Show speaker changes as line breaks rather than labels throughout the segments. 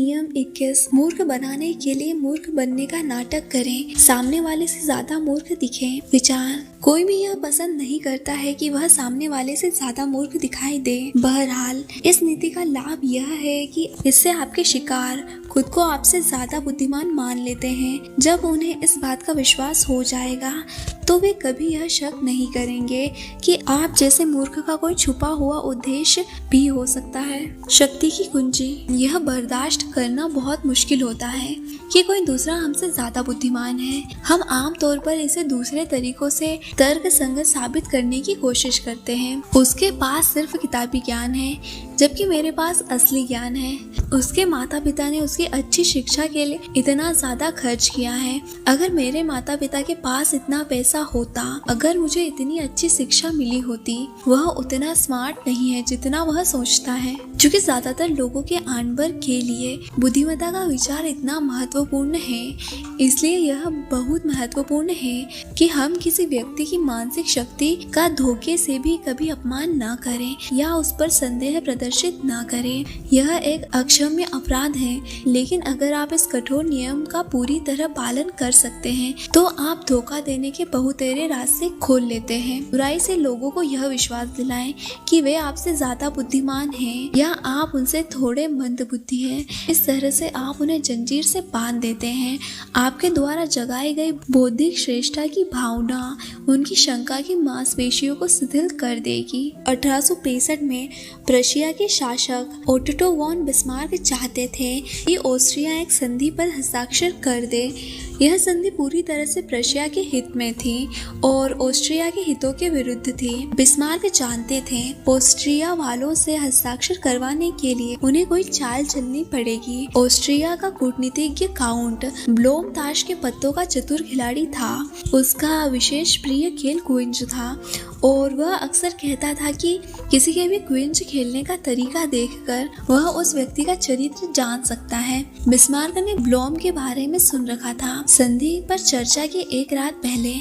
नियम 21, मूर्ख बनाने के लिए मूर्ख बनने का नाटक करें, सामने वाले से ज्यादा मूर्ख दिखें। विचार, कोई भी यह पसंद नहीं करता है कि वह सामने वाले से ज्यादा मूर्ख दिखाई दे। बहरहाल इस नीति का लाभ यह है कि इससे आपके शिकार खुद को आपसे ज्यादा बुद्धिमान मान लेते हैं। जब उन्हें इस बात का विश्वास हो जाएगा तो वे कभी यह शक नहीं करेंगे कि आप जैसे मूर्ख का कोई छुपा हुआ उद्देश्य भी हो सकता है। शक्ति की कुंजी, यह बर्दाश्त करना बहुत मुश्किल होता है कि कोई दूसरा हमसे ज्यादा बुद्धिमान है। हम आम तौर पर इसे दूसरे तरीकों से तर्क संगत साबित करने की कोशिश करते हैं। उसके पास सिर्फ किताबी ज्ञान है जबकि मेरे पास असली ज्ञान है। उसके माता पिता ने उसकी अच्छी शिक्षा के लिए इतना ज्यादा खर्च किया है। अगर मेरे माता पिता के पास इतना पैसा होता, अगर मुझे इतनी अच्छी शिक्षा मिली होती, वह उतना स्मार्ट नहीं है जितना वह सोचता है। क्योंकि ज्यादातर लोगों के आनबर के लिए बुद्धिमत्ता का विचार इतना महत्वपूर्ण है, इसलिए यह बहुत महत्वपूर्ण है कि हम किसी व्यक्ति की मानसिक शक्ति का धोखे से भी कभी अपमान न करें या उस पर संदेह प्रदर्शित न करें। यह एक अक्षम्य अपराध है, लेकिन अगर आप इस कठोर नियम का पूरी तरह पालन कर सकते हैं तो आप धोखा देने के बहुतेरे रास्ते खोल लेते हैं। बुराई से लोगों को यह विश्वास दिलाएं कि वे आपसे ज्यादा बुद्धिमान हैं या आप उनसे थोड़े मंदबुद्धि हैं। इस तरह से आप उन्हें जंजीर से बांध देते हैं। आपके द्वारा जगाई गई बौद्धिक श्रेष्ठता की भावना उनकी शंका की मांसपेशियों को शिथिल कर देगी। 1865 में प्रशिया के शासक ओटो वॉन बिस्मार्क चाहते थे कि ऑस्ट्रिया एक संधि पर हस्ताक्षर कर दे। यह संधि पूरी तरह से प्रशिया के हित में थी और ऑस्ट्रिया के हितों के विरुद्ध थी। बिस्मार्क जानते थे ऑस्ट्रिया वालों से हस्ताक्षर करवाने के लिए उन्हें कोई चाल चलनी पड़ेगी। ऑस्ट्रिया का कूटनीतिज्ञ काउंट ब्लोम ताश के पत्तों का चतुर खिलाड़ी था। उसका विशेष प्रिय खेल क्विंज था और वह अक्सर कहता था कि किसी के भी क्विंज खेलने का तरीका देखकर वह उस व्यक्ति का चरित्र जान सकता है। बिस्मार्क ने ब्लोम के बारे में सुन रखा था। संधि पर चर्चा के एक रात पहले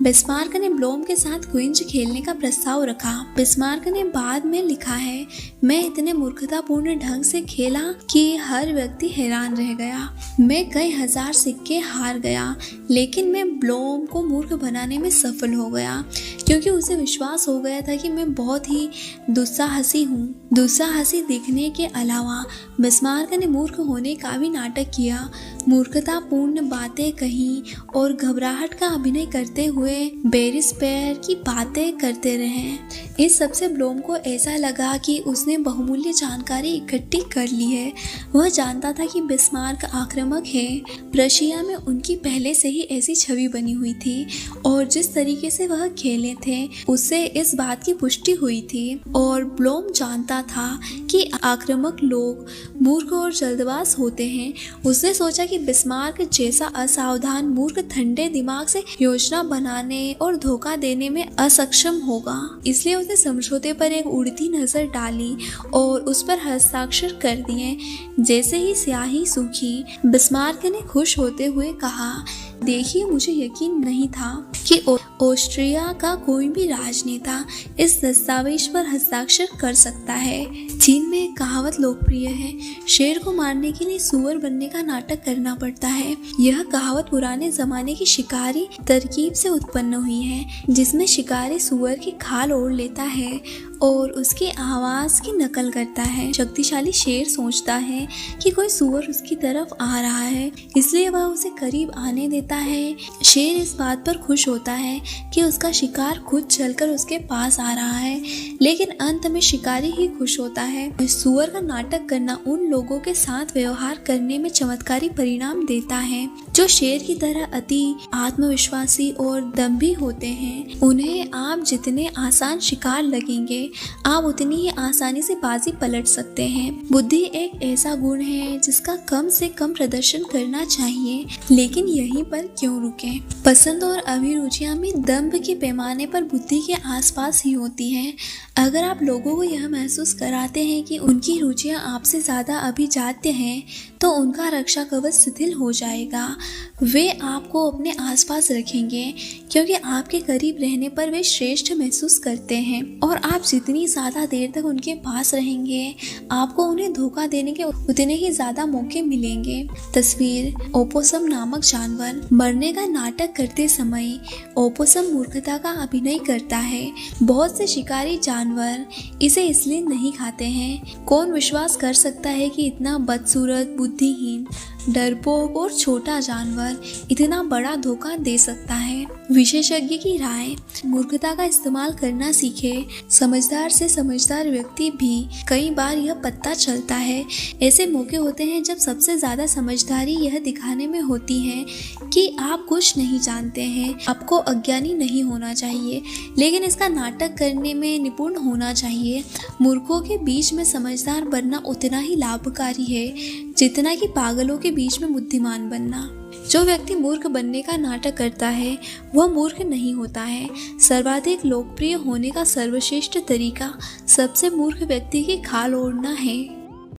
बिस्मार्क ने ब्लोम के साथ क्विंज खेलने का प्रस्ताव रखा। बिस्मार्क ने बाद में लिखा है, मैं इतने मूर्खतापूर्ण ढंग से खेला कि हर व्यक्ति हैरान रह गया। मैं कई हजार सिक्के हार गया, लेकिन मैं ब्लोम को मूर्ख बनाने में सफल हो गया क्योंकि उसे विश्वास हो गया था कि मैं बहुत ही दुस्साहसी हूँ। दुस्साहसी दिखने के अलावा बिस्मार्क ने मूर्ख होने का भी नाटक किया। मूर्खतापूर्ण बातें कही और घबराहट का अभिनय करते हुए बेरिस्पेयर की बातें करते रहे। इस सबसे ब्लोम को ऐसा लगा कि उसने बहुमूल्य जानकारी इकट्ठी कर ली है। वह जानता था कि बिस्मार्क आक्रामक है। प्रशिया में उनकी पहले से ही ऐसी छवि बनी हुई थी और जिस तरीके से वह खेले थे उससे इस बात की पुष्टि हुई थी। और ब्लोम जानता था कि आक्रामक लोग मूर्ख और जल्दबाज होते हैं। उसने सोचा कि बिस्मार्क जैसा असावधान मूर्ख ठंडे दिमाग से योजना बनाने और धोखा देने में असक्षम होगा। इसलिए उसने समझौते पर एक उड़ती नजर डाली और उस पर हस्ताक्षर कर दिए। जैसे ही स्याही सूखी, बिस्मार्क ने खुश होते हुए कहा, देखिए, मुझे यकीन नहीं था कि ऑस्ट्रिया का कोई भी राजनेता इस दस्तावेज पर हस्ताक्षर कर सकता है। चीन में एक कहावत लोकप्रिय है, शेर को मारने के लिए सूअर बनने का नाटक करना पड़ता है। यह कहावत पुराने जमाने की शिकारी तरकीब से उत्पन्न हुई है, जिसमें शिकारी सूअर की खाल ओढ़ लेता है और उसकी आवाज की नकल करता है। शक्तिशाली शेर सोचता है कि कोई सूअर उसकी तरफ आ रहा है, इसलिए वह उसे करीब आने देता है। शेर इस बात पर खुश होता है कि उसका शिकार खुद चलकर उसके पास आ रहा है, लेकिन अंत में शिकारी ही खुश होता है। सूअर का नाटक करना उन लोगों के साथ व्यवहार करने में चमत्कारी परिणाम देता है जो शेर की तरह अति आत्मविश्वासी और दम्भी होते हैं। उन्हें आप जितने आसान शिकार लगेंगे, आप उतनी ही आसानी से बाजी पलट सकते हैं। बुद्धि एक ऐसा गुण है जिसका कम से कम प्रदर्शन करना चाहिए, लेकिन यहीं पर क्यों रुकें? पसंद और अभिरुचियां भी दम्भ के पैमाने पर बुद्धि के आसपास ही होती हैं। अगर आप लोगों को यह महसूस कराते हैं कि उनकी रुचियां आपसे ज्यादा अभिजात्य हैं, तो उनका रक्षा कवच शिथिल हो जाएगा। वे आपको अपने आसपास रखेंगे क्योंकि आपके करीब रहने पर वे श्रेष्ठ महसूस करते हैं और आप जितनी ज्यादा देर तक उनके पास रहेंगे आपको उन्हें धोखा देने के उतने ही ज्यादा मौके मिलेंगे। तस्वीर ओपोसम नामक जानवर। मरने का नाटक करते समय ओपोसम मूर्खता का अभिनय करता है। बहुत से शिकारी जानवर इसे इसलिए नहीं खाते हैं। कौन विश्वास कर सकता है कि इतना बदसूरत, बुद्धिहीन, डरपोक और छोटा जानवर इतना बड़ा धोखा दे सकता है। विशेषज्ञ की राय, मूर्खता का इस्तेमाल करना सीखे। समझदार से समझदार व्यक्ति भी कई बार यह पता चलता है। ऐसे मौके होते हैं जब सबसे ज्यादा समझदारी यह दिखाने में होती है कि आप कुछ नहीं जानते हैं। आपको अज्ञानी नहीं होना चाहिए, लेकिन इसका नाटक करने में निपुण होना चाहिए। मूर्खों के बीच में समझदार बनना उतना ही लाभकारी है जितना कि पागलों के बीच में बुद्धिमान बनना। जो व्यक्ति मूर्ख बनने का नाटक करता है वह मूर्ख नहीं होता है। सर्वाधिक लोकप्रिय होने का सर्वश्रेष्ठ तरीका सबसे मूर्ख व्यक्ति की खाल ओढ़ना है।